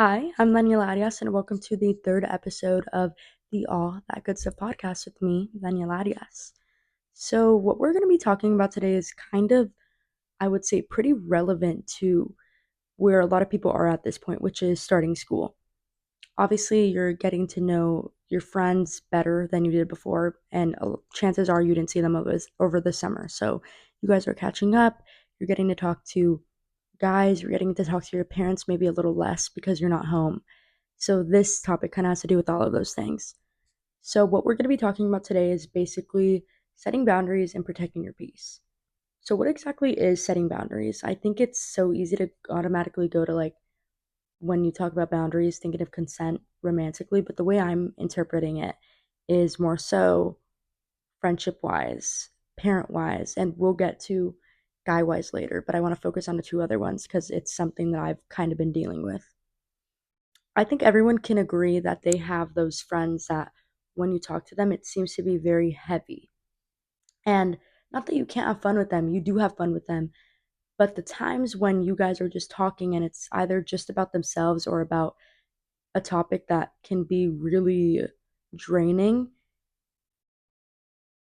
Hi, I'm Vanya Larias, and welcome to the third episode of the All That Good Stuff podcast with me, Vanya Larias. So, what we're going to be talking about today is kind of, I would say, pretty relevant to where a lot of people are at this point, which is starting school. Obviously, you're getting to know your friends better than you did before, and chances are you didn't see them over the summer. So, you guys are catching up, you're getting to talk to guys, you're getting to talk to your parents maybe a little less because you're not home. So, this topic kind of has to do with all of those things. So, what we're going to be talking about today is basically setting boundaries and protecting your peace. So, what exactly is setting boundaries? I think it's so easy to automatically go to like when you talk about boundaries, thinking of consent romantically, but the way I'm interpreting it is more so friendship wise, parent wise, and we'll get to guy wise later, but I want to focus on the two other ones because it's something that I've kind of been dealing with. I think everyone can agree that they have those friends that when you talk to them, it seems to be very heavy. And not that you can't have fun with them, you do have fun with them. But the times when you guys are just talking and it's either just about themselves or about a topic that can be really draining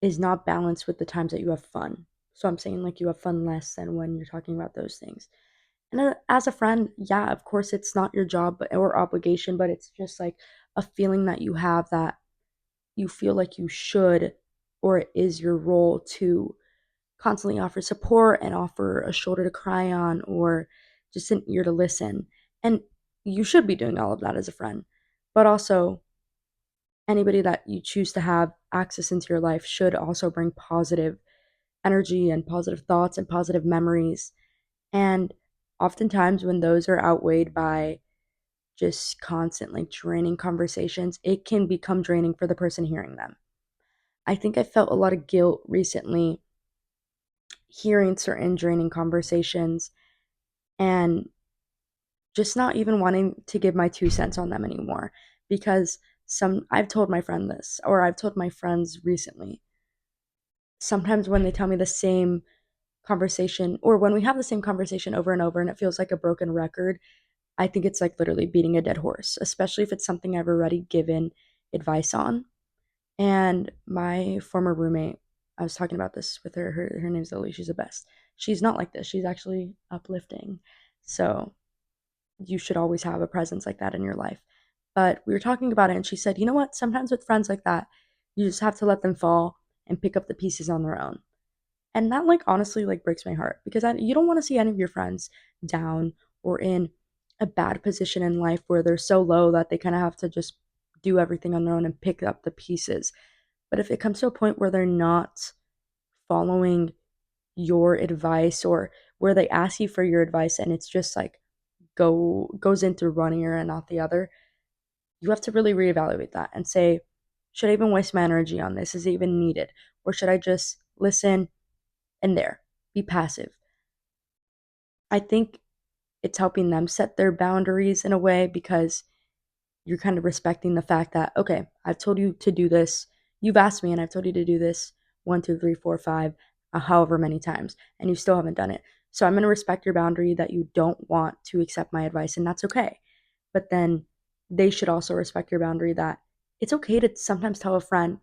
is not balanced with the times that you have fun. So I'm saying like you have fun less than when you're talking about those things. And as a friend, yeah, of course, it's not your job or obligation, but it's just like a feeling that you have that you feel like you should, or it is your role to constantly offer support and offer a shoulder to cry on or just an ear to listen. And you should be doing all of that as a friend. But also, anybody that you choose to have access into your life should also bring positive energy and positive thoughts and positive memories. And oftentimes, when those are outweighed by just constant like draining conversations, it can become draining for the person hearing them. I think I felt a lot of guilt recently hearing certain draining conversations and just not even wanting to give my 2 cents on them anymore because I've told my friend this or I've told my friends recently. Sometimes when they tell me the same conversation or when we have the same conversation over and over and it feels like a broken record, I think it's like literally beating a dead horse, especially if it's something I've already given advice on. And my former roommate, I was talking about this with her. Her name's Lily. She's the best. She's not like this. She's actually uplifting. So you should always have a presence like that in your life. But we were talking about it, and she said, you know what? Sometimes with friends like that, you just have to let them fall and pick up the pieces on their own. And that, like, honestly, like, breaks my heart because you don't want to see any of your friends down or in a bad position in life where they're so low that they kind of have to just do everything on their own and pick up the pieces. But if it comes to a point where they're not following your advice or where they ask you for your advice and it's just like goes into one ear and not the other, you have to really reevaluate that and say, should I even waste my energy on this? Is it even needed? Or should I just listen and be passive? I think it's helping them set their boundaries in a way because you're kind of respecting the fact that, okay, I've told you to do this. You've asked me and I've told you to do this one, two, three, four, five, however many times, and you still haven't done it. So I'm going to respect your boundary that you don't want to accept my advice, and that's okay. But then they should also respect your boundary that it's okay to sometimes tell a friend,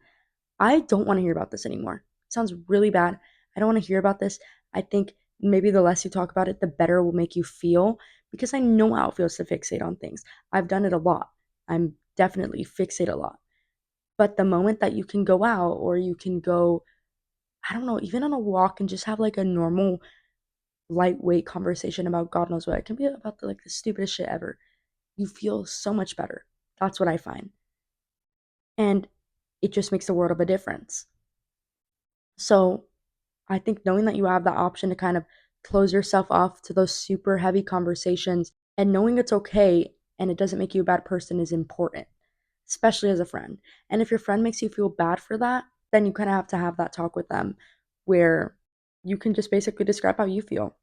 I don't want to hear about this anymore. It sounds really bad. I don't want to hear about this. I think maybe the less you talk about it, the better it will make you feel because I know how it feels to fixate on things. I've done it a lot. I'm definitely fixate a lot. But the moment that you can go out or you can go, I don't know, even on a walk and just have like a normal lightweight conversation about God knows what, it can be about like the stupidest shit ever. You feel so much better. That's what I find. And it just makes a world of a difference. So I think knowing that you have that option to kind of close yourself off to those super heavy conversations and knowing it's okay and it doesn't make you a bad person is important, especially as a friend. And if your friend makes you feel bad for that, then you kind of have to have that talk with them where you can just basically describe how you feel.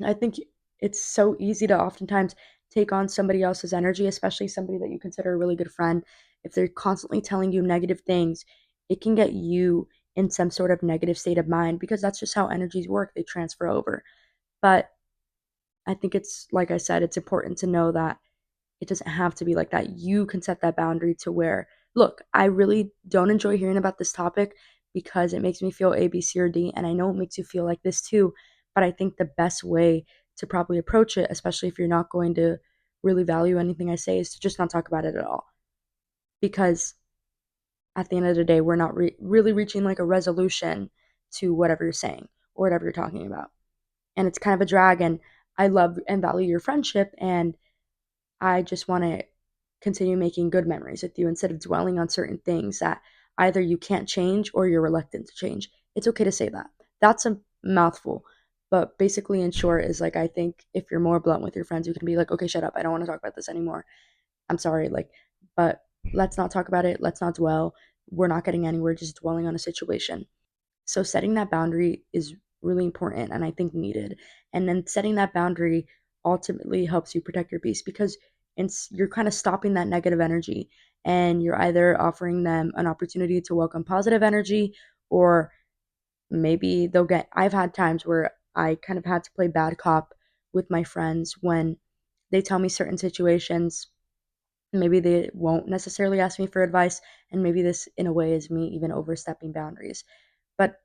I think it's so easy to oftentimes take on somebody else's energy, especially somebody that you consider a really good friend. If they're constantly telling you negative things, it can get you in some sort of negative state of mind because that's just how energies work. They transfer over. But I think it's, like I said, it's important to know that It doesn't have to be like that. You can set that boundary to where, look, I really don't enjoy hearing about this topic because it makes me feel A, B, C, or D. And I know it makes you feel like this too. But I think the best way to probably approach it, especially if you're not going to really value anything I say, is to just not talk about it at all. Because at the end of the day, we're not really reaching like a resolution to whatever you're saying or whatever you're talking about. And it's kind of a drag. And I love and value your friendship. And I just want to continue making good memories with you instead of dwelling on certain things that either you can't change or you're reluctant to change. It's okay to say that. That's a mouthful. But basically, in short, is like, I think if you're more blunt with your friends, you can be like, okay, shut up. I don't want to talk about this anymore. I'm sorry. Like, but let's not talk about it. Let's not dwell. We're not getting anywhere just dwelling on a situation. So setting that boundary is really important and I think needed. And then setting that boundary ultimately helps you protect your peace because you're kind of stopping that negative energy and you're either offering them an opportunity to welcome positive energy or maybe they'll get I've had times where I kind of had to play bad cop with my friends when they tell me certain situations. Maybe they won't necessarily ask me for advice, and maybe this in a way is me even overstepping boundaries. But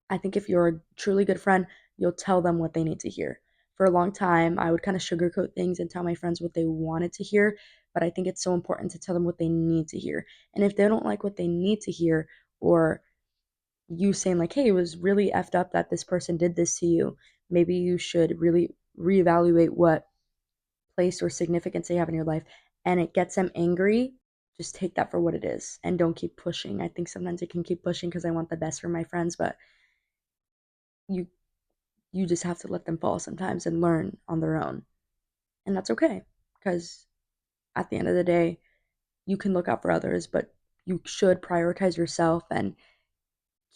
I think if you're a truly good friend, you'll tell them what they need to hear. For a long time, I would kind of sugarcoat things and tell my friends what they wanted to hear, but I think it's so important to tell them what they need to hear. And if they don't like what they need to hear, or you saying, like, hey, it was really effed up that this person did this to you, maybe you should really reevaluate what place or significance they have in your life, and it gets them angry. Just take that for what it is and don't keep pushing. I think sometimes I can keep pushing because I want the best for my friends, but you you just have to let them fall sometimes and learn on their own. And that's okay because at the end of the day, you can look out for others, but you should prioritize yourself and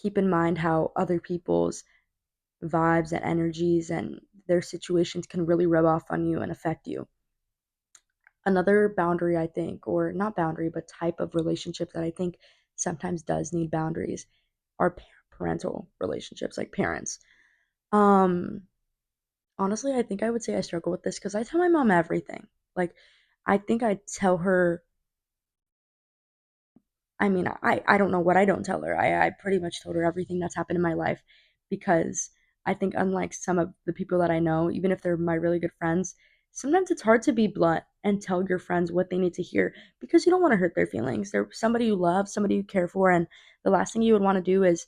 keep in mind how other people's vibes and energies and their situations can really rub off on you and affect you. Another boundary, I think, or not boundary, but type of relationship that I think sometimes does need boundaries are parental relationships, like parents. Um, Honestly, I think I would say I struggle with this because I tell my mom everything. Like, I think I tell her. I mean, I don't know what I don't tell her. I pretty much told her everything that's happened in my life because I think, unlike some of the people that I know, even if they're my really good friends, sometimes it's hard to be blunt and tell your friends what they need to hear because you don't want to hurt their feelings. They're somebody you love, somebody you care for, and the last thing you would want to do is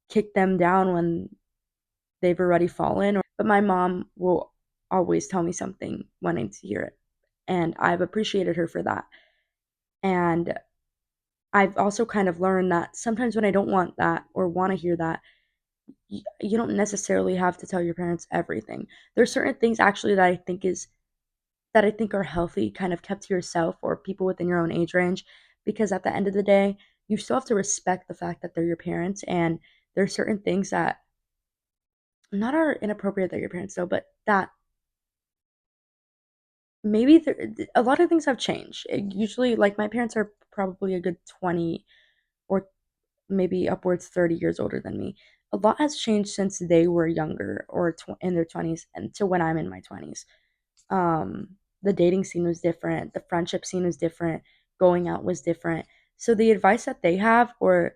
kick them down when they've already fallen. But my mom will always tell me something when I need to hear it. And I've appreciated her for that. And I've also kind of learned that sometimes when I don't want that or want to hear that, you don't necessarily have to tell your parents everything. There's certain things actually that I think are healthy, kind of kept to yourself or people within your own age range, because at the end of the day, you still have to respect the fact that they're your parents, and there's certain things that not are inappropriate that your parents know, but that maybe a lot of things have changed. Usually, like my parents are probably a good 20 or maybe upwards 30 years older than me. A lot has changed since they were younger or in their 20s and to when I'm in my 20s. The dating scene was different, the friendship scene was different, going out was different. So the advice that they have, or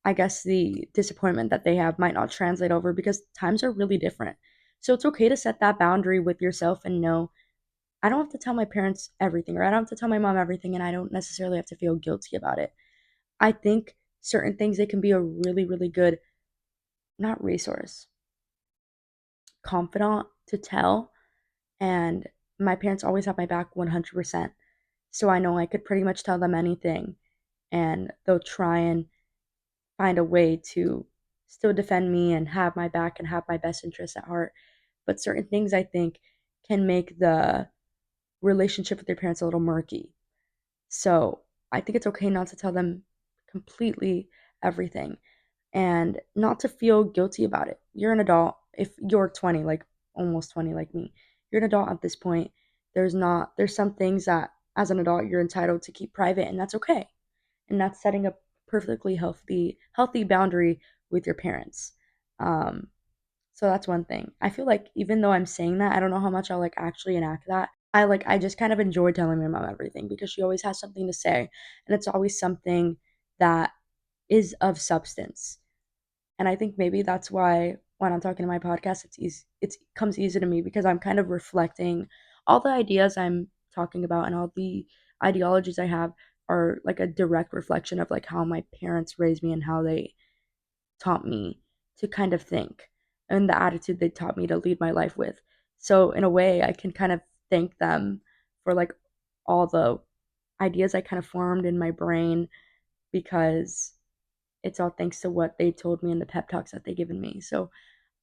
I guess the disappointment that they have, might not translate over because times are really different. So it's okay to set that boundary with yourself and know I don't have to tell my parents everything, or I don't have to tell my mom everything, and I don't necessarily have to feel guilty about it. I think certain things, they can be a really, really good, not resource, confidant to tell. And my parents always have my back 100%. So I know I could pretty much tell them anything, and they'll try and find a way to still defend me and have my back and have my best interests at heart. But certain things I think can make the relationship with your parents a little murky. So I think it's okay not to tell them completely everything and not to feel guilty about it. You're an adult. If you're 20, like almost 20, like me, you're an adult at this point. There's some things that as an adult you're entitled to keep private, and that's okay. And that's setting a perfectly healthy boundary with your parents. Um, so that's one thing. I feel like even though I'm saying that, I don't know how much I'll like actually enact that. I just kind of enjoy telling my mom everything because she always has something to say, and it's always something that is of substance. And I think maybe that's why when I'm talking to my podcast, it comes easy to me because I'm kind of reflecting all the ideas I'm talking about and all the ideologies I have are like a direct reflection of like how my parents raised me and how they taught me to kind of think and the attitude they taught me to lead my life with. So in a way, I can kind of thank them for like all the ideas I kind of formed in my brain because it's all thanks to what they told me and the pep talks that they given me. So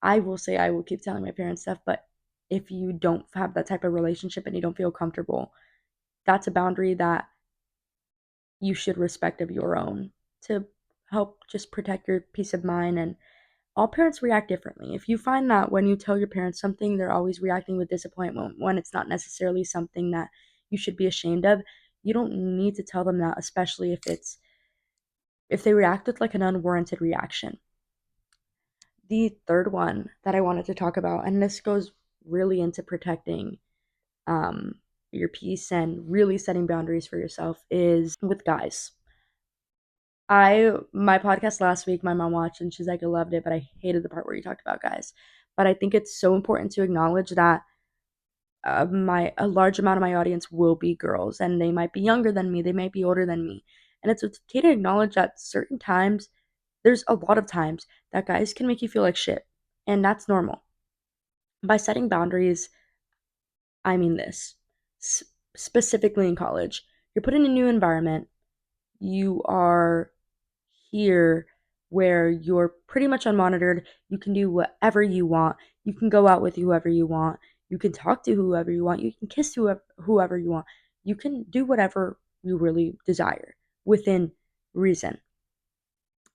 I will say I will keep telling my parents stuff, but if you don't have that type of relationship and you don't feel comfortable, that's a boundary that you should respect of your own to help just protect your peace of mind. And all parents react differently. If you find that when you tell your parents something, they're always reacting with disappointment when it's not necessarily something that you should be ashamed of, you don't need to tell them that, especially if they react with like an unwarranted reaction. The third one that I wanted to talk about, and this goes really into protecting um, your peace and really setting boundaries for yourself, is with guys. My podcast last week, my mom watched and she's like, I loved it, but I hated the part where you talked about guys. But I think it's so important to acknowledge that my a large amount of my audience will be girls, and they might be younger than me, they might be older than me, and it's okay to acknowledge that certain times, there's a lot of times that guys can make you feel like shit, and that's normal. By setting boundaries, I mean this. S- Specifically in college, you're put in a new environment. You are here where you're pretty much unmonitored. You can do whatever you want. You can go out with whoever you want. You can talk to whoever you want. You can kiss whoever you want. You can do whatever you really desire within reason.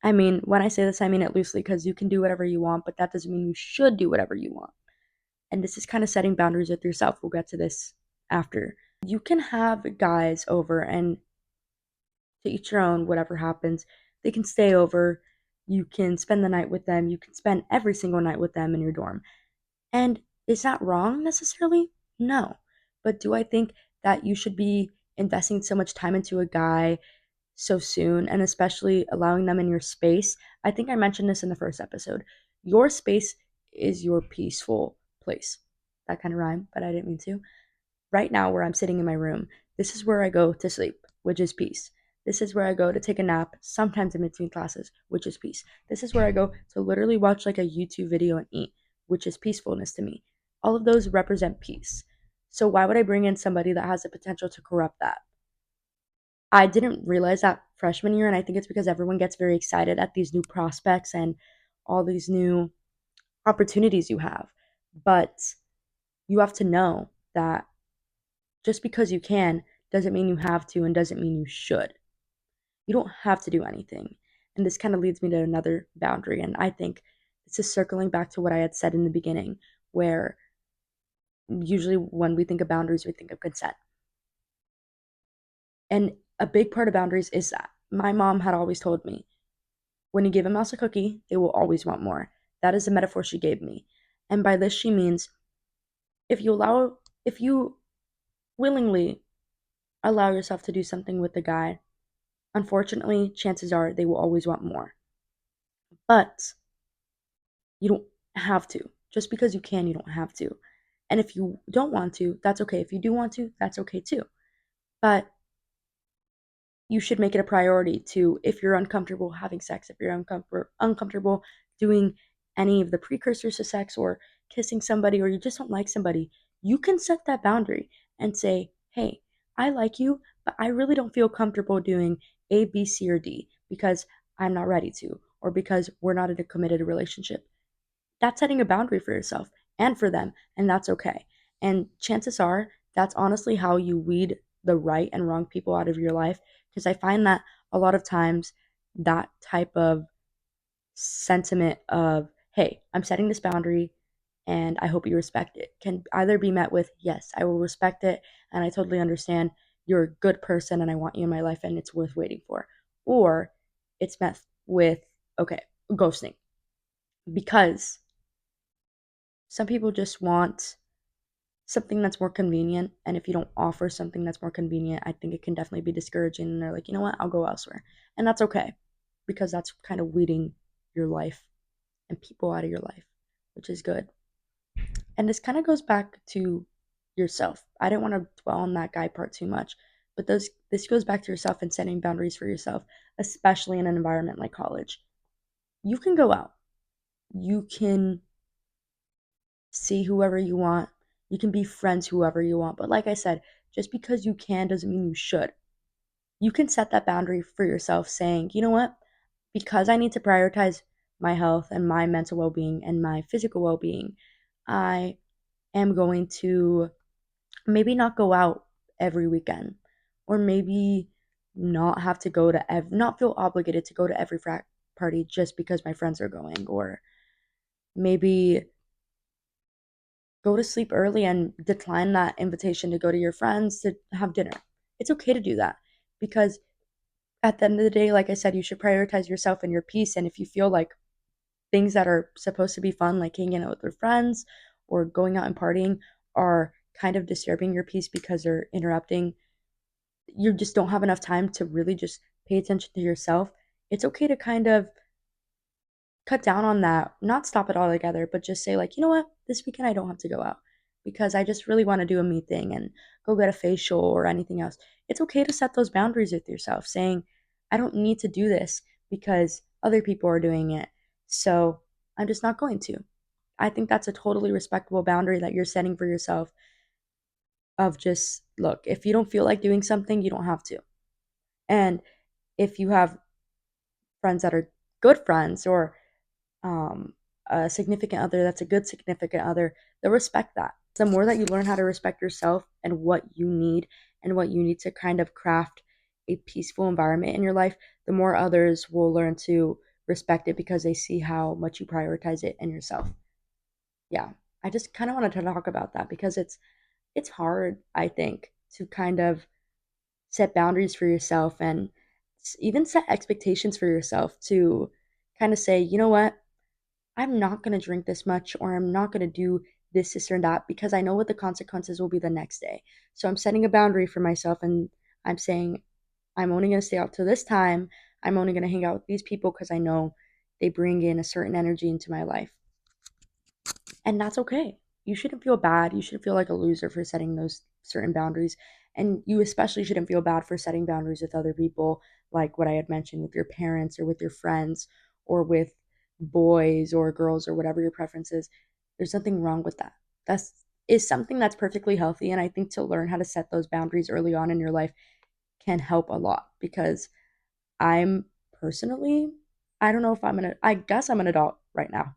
I mean, when I say this, I mean it loosely because you can do whatever you want, but that doesn't mean you should do whatever you want. And this is kind of setting boundaries with yourself. We'll get to this after. You can have guys over and to each your own, whatever happens. They can stay over. You can spend the night with them. You can spend every single night with them in your dorm. And is that wrong necessarily? No. But do I think that you should be investing so much time into a guy so soon and especially allowing them in your space? I think I mentioned this in the first episode. Your space is your peaceful place. That kind of rhyme, but I didn't mean to. Right now, where I'm sitting in my room, this is where I go to sleep, which is peace. This is where I go to take a nap, sometimes in between classes, which is peace. This is where I go to literally watch like a YouTube video and eat, which is peacefulness to me. All of those represent peace. So why would I bring in somebody that has the potential to corrupt that? I didn't realize that freshman year, and I think it's because everyone gets very excited at these new prospects and all these new opportunities you have. But you have to know that just because you can doesn't mean you have to and doesn't mean you should. You don't have to do anything. And this kind of leads me to another boundary. And I think this is circling back to what I had said in the beginning, where usually when we think of boundaries, we think of consent. And a big part of boundaries is that my mom had always told me when you give a mouse a cookie, they will always want more. That is a metaphor she gave me. And by this, she means if you willingly allow yourself to do something with the guy, unfortunately, chances are they will always want more. But you don't have to. Just because you can, you don't have to. And if you don't want to, that's okay. If you do want to, that's okay too. But you should make it a priority to, if you're uncomfortable having sex, if you're uncomfortable doing any of the precursors to sex or kissing somebody, or you just don't like somebody, you can set that boundary and say, hey, I like you, but I really don't feel comfortable doing A, B, C, or D because I'm not ready to, or because we're not in a committed relationship. That's setting a boundary for yourself and for them, and that's okay. And chances are that's honestly how you weed the right and wrong people out of your life. Because I find that a lot of times that type of sentiment of, hey, I'm setting this boundary and I hope you respect it, can either be met with, yes, I will respect it and I totally understand you're a good person and I want you in my life and it's worth waiting for. Or it's met with, okay, ghosting. Because some people just want something that's more convenient. And if you don't offer something that's more convenient, I think it can definitely be discouraging. And they're like, you know what, I'll go elsewhere. And that's okay because that's kind of weeding your life and people out of your life, which is good. And this kind of goes back to yourself. I didn't want to dwell on that guy part too much, but this goes back to yourself and setting boundaries for yourself, especially in an environment like college. You can go out. You can see whoever you want. You can be friends whoever you want. But like I said, just because you can doesn't mean you should. You can set that boundary for yourself saying, you know what? Because I need to prioritize my health and my mental well being and my physical well being, I am going to maybe not go out every weekend or maybe not have to go to not feel obligated to go to every frat party just because my friends are going, or maybe go to sleep early and decline that invitation to go to your friends to have dinner. It's okay to do that because at the end of the day, like I said, you should prioritize yourself and your peace. And if you feel like things that are supposed to be fun, like hanging out with your friends or going out and partying, are kind of disturbing your peace because they're interrupting, you just don't have enough time to really just pay attention to yourself. It's okay to kind of cut down on that, not stop it all together, but just say, like, you know what, this weekend I don't have to go out because I just really want to do a me thing and go get a facial or anything else. It's okay to set those boundaries with yourself, saying, I don't need to do this because other people are doing it. So I'm just not going to. I think that's a totally respectable boundary that you're setting for yourself of just, look, if you don't feel like doing something, you don't have to. And if you have friends that are good friends or um, a significant other that's a good significant other, they'll respect that. The more that you learn how to respect yourself and what you need and what you need to kind of craft a peaceful environment in your life, the more others will learn to respect it because they see how much you prioritize it in yourself. Yeah, I just kind of wanted to talk about that because it's hard, I think, to kind of set boundaries for yourself and even set expectations for yourself to kind of say, you know what, I'm not going to drink this much or I'm not going to do this or that because I know what the consequences will be the next day. So I'm setting a boundary for myself and I'm saying I'm only going to stay out till this time. I'm only going to hang out with these people because I know they bring in a certain energy into my life. And that's okay. You shouldn't feel bad. You shouldn't feel like a loser for setting those certain boundaries. And you especially shouldn't feel bad for setting boundaries with other people, like what I had mentioned with your parents or with your friends or with boys or girls or whatever your preference is. There's nothing wrong with that. That's is something that's perfectly healthy. And I think to learn how to set those boundaries early on in your life can help a lot because I'm personally, I don't know if I guess I'm an adult right now,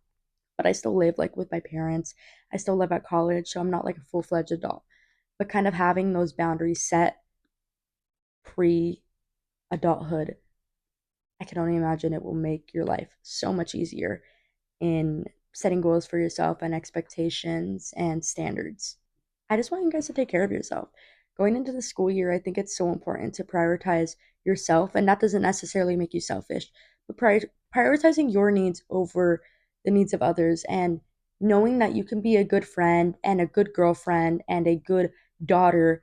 but I still live like with my parents. I still live at college, so I'm not like a full-fledged adult. But kind of having those boundaries set pre-adulthood, I can only imagine it will make your life so much easier in setting goals for yourself and expectations and standards. I just want you guys to take care of yourself. Going into the school year, I think it's so important to prioritize yourself, and that doesn't necessarily make you selfish, but prioritizing your needs over the needs of others and knowing that you can be a good friend and a good girlfriend and a good daughter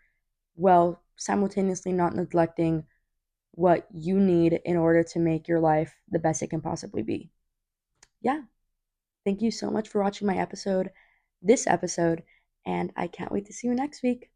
while simultaneously not neglecting what you need in order to make your life the best it can possibly be. Yeah. Thank you so much for watching this episode, and I can't wait to see you next week.